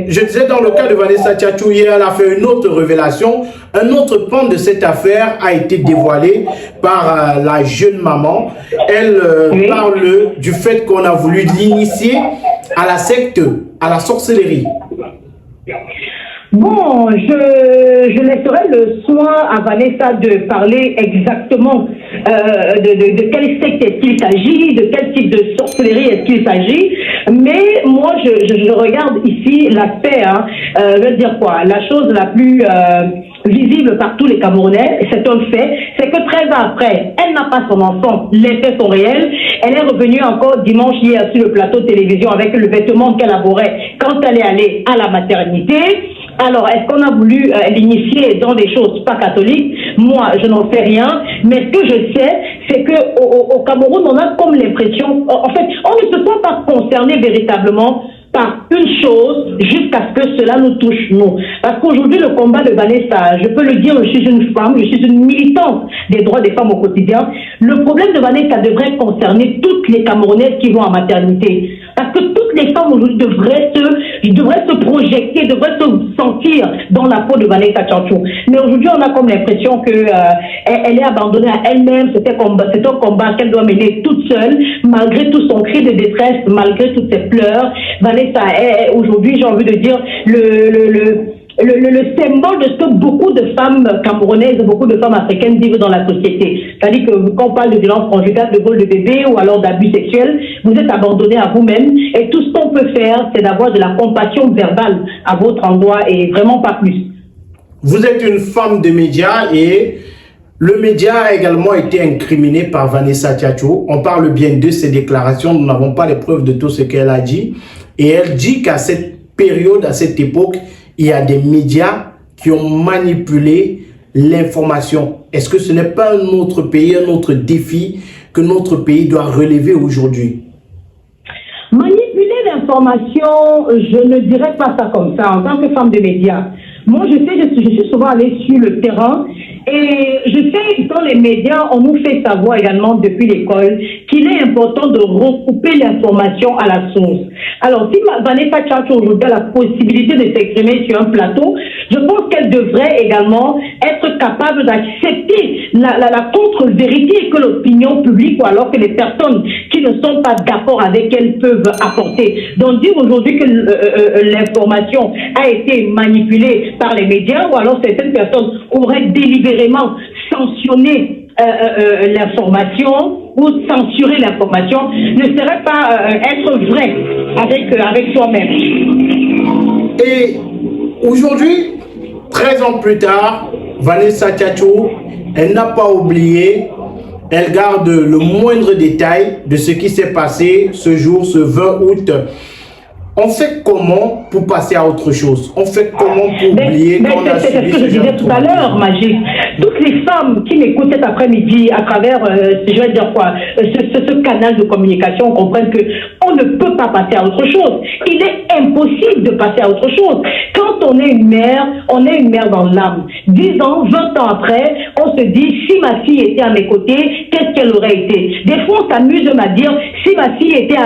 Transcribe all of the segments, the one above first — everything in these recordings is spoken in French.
je disais, dans le cas de Vanessa Tchatchou, hier, elle a fait une autre révélation. Un autre pan de cette affaire a été dévoilé par la jeune maman. Elle parle du fait qu'on a voulu l'initier à la secte, à la sorcellerie. Bon, je laisserai le soin à Vanessa de parler exactement de quel secte est-ce qu'il s'agit, de quel type de sorcellerie est-ce qu'il s'agit. Mais moi, je regarde ici l'aspect, je veux dire quoi, la chose la plus visible par tous les Camerounais, c'est un fait, c'est que 13 ans après, elle n'a pas son enfant, les faits sont réels. Elle est revenue encore dimanche hier sur le plateau de télévision avec le vêtement qu'elle aborait quand elle est allée à la maternité. Alors, est-ce qu'on a voulu l'initier dans des choses pas catholiques? Moi, je n'en sais rien. Mais ce que je sais, c'est qu'au Cameroun, on a comme l'impression, en fait, on ne se sent pas concerné véritablement par une chose jusqu'à ce que cela nous touche, nous. Parce qu'aujourd'hui, le combat de Vanessa, je peux le dire, je suis une femme, je suis une militante des droits des femmes au quotidien. Le problème de Vanessa devrait concerner toutes les Camerounaises qui vont en maternité. Parce que toutes les femmes aujourd'hui devraient se projeter, devraient se sentir dans la peau de Vanessa Tchatchou. Mais aujourd'hui, on a comme l'impression que elle est abandonnée à elle-même. C'est un combat qu'elle doit mener toute seule, malgré tout son cri de détresse, malgré toutes ses pleurs. Vanessa est aujourd'hui, j'ai envie de dire, le symbole de ce que beaucoup de femmes camerounaises, beaucoup de femmes africaines vivent dans la société. C'est-à-dire que quand on parle de violence conjugale, de vol de bébé ou alors d'abus sexuels, vous êtes abandonné à vous-même et tout ce qu'on peut faire, c'est d'avoir de la compassion verbale à votre endroit et vraiment pas plus. Vous êtes une femme de médias et le média a également été incriminé par Vanessa Tchatchou. On parle bien de ses déclarations, nous n'avons pas les preuves de tout ce qu'elle a dit. Et elle dit qu'à cette période, à cette époque, il y a des médias qui ont manipulé l'information. Est-ce que ce n'est pas un autre pays, un autre défi que notre pays doit relever aujourd'hui? Manipuler l'information, je ne dirais pas ça comme ça, en tant que femme de médias. Moi, je suis souvent allée sur le terrain et je sais que dans les médias, on nous fait savoir également depuis l'école qu'il est important de recouper l'information à la source. Alors, si Vanessa Tchatchou aujourd'hui a la possibilité de s'exprimer sur un plateau, je pense qu'elle devrait également être capable d'accepter la contre-vérité que l'opinion publique ou alors que les personnes qui ne sont pas d'accord avec elle peuvent apporter. Donc, dire aujourd'hui que l'information a été manipulée par les médias ou alors certaines personnes auraient délibérément sanctionné l'information ou censurer l'information ne serait pas être vrai avec soi-même. Et aujourd'hui, 13 ans plus tard, Vanessa Tchatchou, elle n'a pas oublié, elle garde le moindre détail de ce qui s'est passé ce jour, ce 20 août. On fait comment pour passer à autre chose? On fait comment pour oublier qu'on a subi ce genre de... C'est ce que je disais tout à l'heure, Magique. Toutes les femmes qui m'écoutent cet après-midi à travers, je vais dire quoi, ce canal de communication comprennent qu'on ne peut pas passer à autre chose. Il est impossible de passer à autre chose. Quand on est une mère dans l'âme. 10 ans, 20 ans après, on se dit, si ma fille était à mes côtés, qu'est-ce qu'elle aurait été? Des fois, on s'amuse à dire, si ma fille était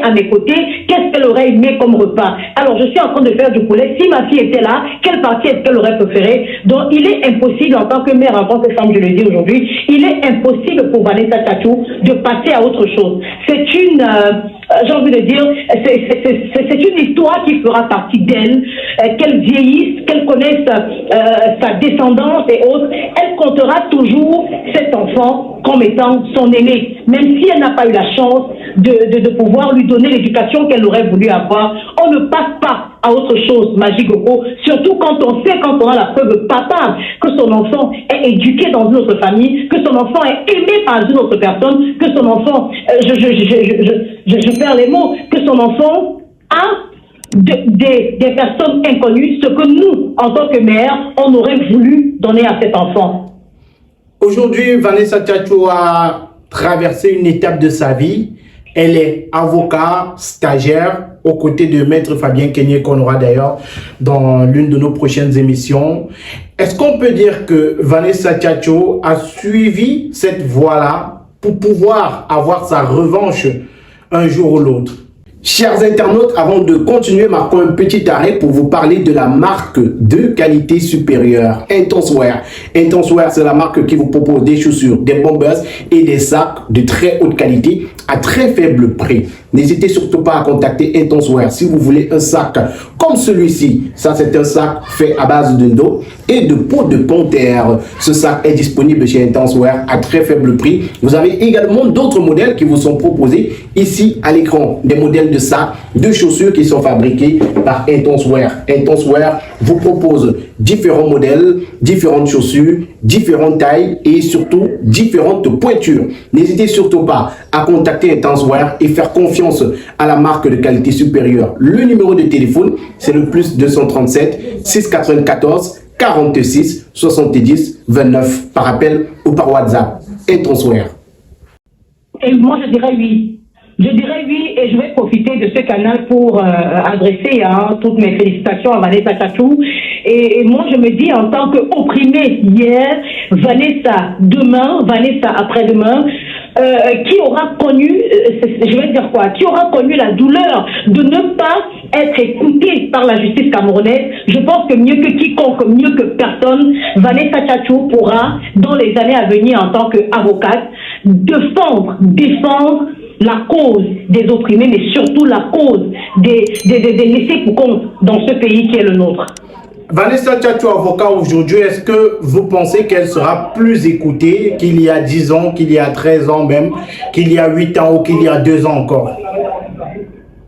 à mes côtés, qu'est-ce qu'elle aurait aimé comme repas? Alors, je suis en train de faire du poulet. Si ma fille était là, quelle partie est-ce qu'elle aurait préférée? Donc, il est impossible, en tant que mère, en tant que femme, je le dis aujourd'hui, il est impossible pour Vanessa Tchatchou de passer à autre chose. C'est une, j'ai envie de dire, c'est une histoire qui fera partie d'elle, qu'elle vieillisse, qu'elle connaisse sa descendance et autres. Elle comptera toujours cet enfant comme étant son aîné, même si elle n'a pas eu la chance de pouvoir lui donner l'éducation qu'elle aurait voulu avoir. On ne passe pas à autre chose, Magique Gogo, surtout quand on a la preuve patente que son enfant est éduqué dans une autre famille, que son enfant est aimé par une autre personne, que son enfant, je perds les mots, que son enfant a des personnes inconnues, ce que nous, en tant que mère, on aurait voulu donner à cet enfant. Aujourd'hui, Vanessa Tchatchou a traversé une étape de sa vie. Elle est avocat, stagiaire, aux côtés de Maître Fabien Kenyé, qu'on aura d'ailleurs dans l'une de nos prochaines émissions. Est-ce qu'on peut dire que Vanessa Tchatchou a suivi cette voie-là pour pouvoir avoir sa revanche un jour ou l'autre? Chers internautes, avant de continuer, marquons un petit arrêt pour vous parler de la marque de qualité supérieure, Intenswear. Intenswear, c'est la marque qui vous propose des chaussures, des bombers et des sacs de très haute qualité à très faible prix. N'hésitez surtout pas à contacter Intenswear si vous voulez un sac comme celui-ci. Ça, c'est un sac fait à base de dos et de peau de panthère. Ce sac est disponible chez Intenswear à très faible prix. Vous avez également d'autres modèles qui vous sont proposés ici à l'écran. Des modèles de sacs, de chaussures qui sont fabriqués par Intenswear. Intenswear vous propose différents modèles, différentes chaussures, différentes tailles et surtout différentes pointures. N'hésitez surtout pas à contacter Intenswear et faire confiance à la marque de qualité supérieure. Le numéro de téléphone, c'est le plus 237 694 46 70 29 par appel ou par WhatsApp. Intenswear. Et moi, je dirais oui. Je dirais oui, et je vais profiter de ce canal pour adresser toutes mes félicitations à Vanessa Tchatchou. Et moi, je me dis, en tant qu'opprimée hier, Vanessa demain, Vanessa après-demain, qui aura connu, je vais dire quoi, qui aura connu la douleur de ne pas être écoutée par la justice camerounaise. Je pense que mieux que quiconque, mieux que personne, Vanessa Tchatchou pourra, dans les années à venir, en tant qu'avocate, défendre la cause des opprimés, mais surtout la cause des laissés pour compte dans ce pays qui est le nôtre. Vanessa Tchatchou, avocat aujourd'hui, est-ce que vous pensez qu'elle sera plus écoutée qu'il y a 10 ans, qu'il y a 13 ans même, qu'il y a 8 ans ou qu'il y a 2 ans encore?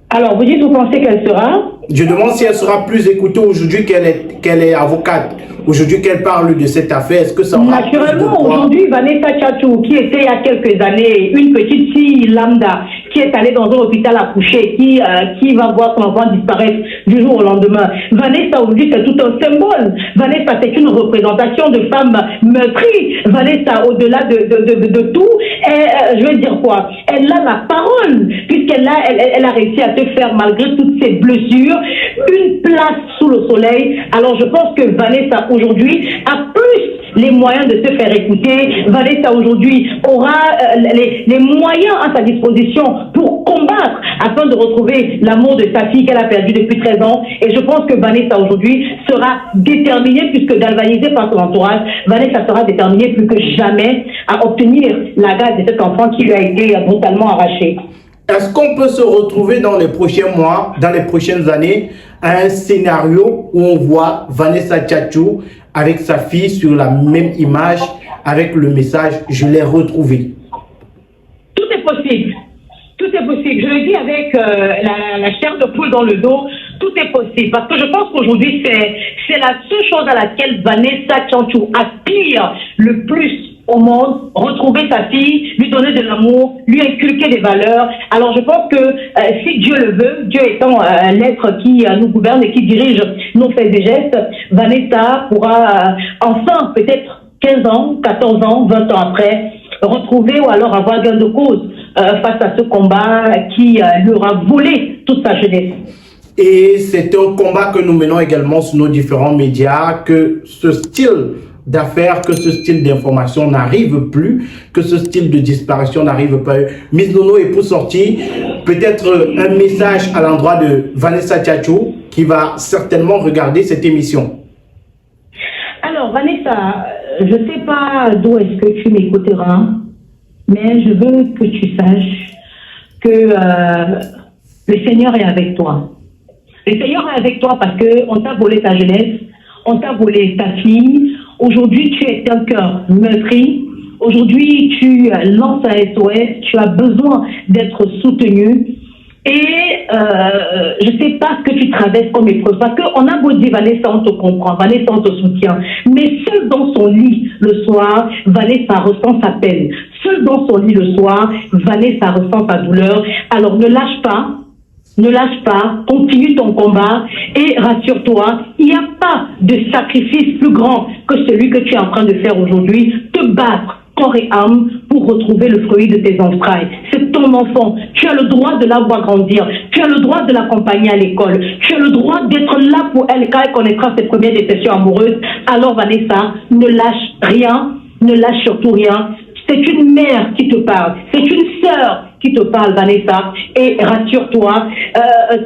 Alors, vous dites, vous pensez qu'elle sera? Je demande si elle sera plus écoutée aujourd'hui qu'elle est avocate. Aujourd'hui qu'elle parle de cette affaire, est-ce que ça aura naturellement, aujourd'hui, Vanessa Tchatchou, qui était il y a quelques années une petite fille lambda, qui est allée dans un hôpital accoucher, qui va voir son enfant disparaître du jour au lendemain. Vanessa, aujourd'hui, c'est tout un symbole. Vanessa, c'est une représentation de femme meurtrie. Vanessa, au-delà de tout, je veux dire quoi? Elle a la parole, puisqu'elle a réussi à se faire, malgré toutes ses blessures, une place sous le soleil. Alors, je pense que Vanessa, aujourd'hui, a plus les moyens de se faire écouter. Vanessa, aujourd'hui, aura les moyens à sa disposition pour combattre afin de retrouver l'amour de sa fille qu'elle a perdu depuis 13 ans. Et je pense que Vanessa, aujourd'hui, sera déterminée, puisque galvanisée par son entourage, Vanessa sera déterminée plus que jamais à obtenir la garde de cet enfant qui lui a été brutalement arraché. Est-ce qu'on peut se retrouver dans les prochains mois, dans les prochaines années, à un scénario où on voit Vanessa Tchatchou avec sa fille sur la même image, avec le message « Je l'ai retrouvée ». Tout est possible. Tout est possible. Je le dis avec la chair de poule dans le dos, tout est possible. Parce que je pense qu'aujourd'hui, c'est la seule chose à laquelle Vanessa Tchatchou aspire le plus au monde, retrouver sa fille, lui donner de l'amour, lui inculquer des valeurs. Alors je pense que si Dieu le veut, Dieu étant l'être qui nous gouverne et qui dirige nos faits et gestes, Vanessa pourra enfin, peut-être 15 ans, 14 ans, 20 ans après, retrouver ou alors avoir gain de cause face à ce combat qui lui aura volé toute sa jeunesse. Et c'est un combat que nous menons également sur nos différents médias, que ce style d'affaires, que ce style d'information n'arrive plus, que ce style de disparition n'arrive pas. Miss Nono est pour sortir peut-être un message à l'endroit de Vanessa Tchatchou qui va certainement regarder cette émission. Alors Vanessa, je ne sais pas d'où est-ce que tu m'écouteras, mais je veux que tu saches que le Seigneur est avec toi. Le Seigneur est avec toi parce qu'on t'a volé ta jeunesse, on t'a volé ta fille. Aujourd'hui, tu es un cœur meurtri. Aujourd'hui, tu lances un SOS. Tu as besoin d'être soutenu. Et je ne sais pas ce que tu traverses comme épreuve. Parce qu'on a beau dire, Vanessa, on te comprend. Vanessa, on te soutient. Mais seul dans son lit le soir, Vanessa ressent sa peine. Seul dans son lit le soir, Vanessa ressent sa douleur. Alors ne lâche pas. Ne lâche pas, continue ton combat et rassure-toi, il n'y a pas de sacrifice plus grand que celui que tu es en train de faire aujourd'hui, te battre corps et âme pour retrouver le fruit de tes entrailles. C'est ton enfant, tu as le droit de la voir grandir, tu as le droit de l'accompagner à l'école, tu as le droit d'être là pour elle quand elle connaîtra ses premières déceptions amoureuses. Alors Vanessa, ne lâche rien, ne lâche surtout rien. C'est une mère qui te parle, c'est une sœur qui te parle, Vanessa, et rassure-toi,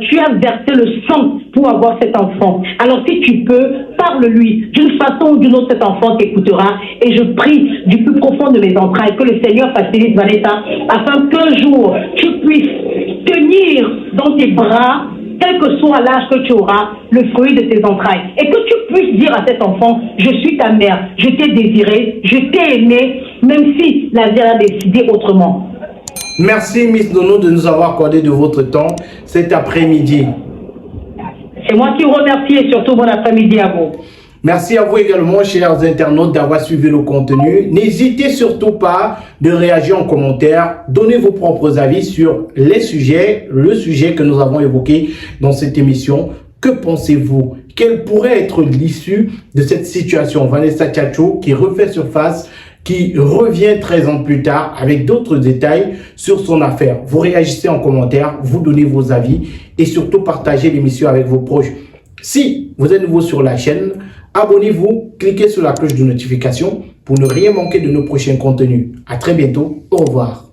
tu as versé le sang pour avoir cet enfant. Alors si tu peux, parle-lui. D'une façon ou d'une autre, cet enfant t'écoutera. Et je prie du plus profond de mes entrailles que le Seigneur facilite, Vanessa, afin qu'un jour, tu puisses tenir dans tes bras, quel que soit l'âge que tu auras, le fruit de tes entrailles. Et que tu puisses dire à cet enfant, je suis ta mère, je t'ai désiré, je t'ai aimé, même si la vie a décidé autrement. Merci Miss Nono de nous avoir accordé de votre temps cet après-midi. C'est moi qui vous remercie et surtout bon après-midi à vous. Merci à vous également, chers internautes, d'avoir suivi le contenu. N'hésitez surtout pas de réagir en commentaire. Donnez vos propres avis sur les sujets, le sujet que nous avons évoqué dans cette émission. Que pensez-vous? Quelle pourrait être l'issue de cette situation? Vanessa Tchatchour qui refait surface, qui revient 13 ans plus tard avec d'autres détails sur son affaire. Vous réagissez en commentaire, vous donnez vos avis et surtout partagez l'émission avec vos proches. Si vous êtes nouveau sur la chaîne, abonnez-vous, cliquez sur la cloche de notification pour ne rien manquer de nos prochains contenus. À très bientôt, au revoir.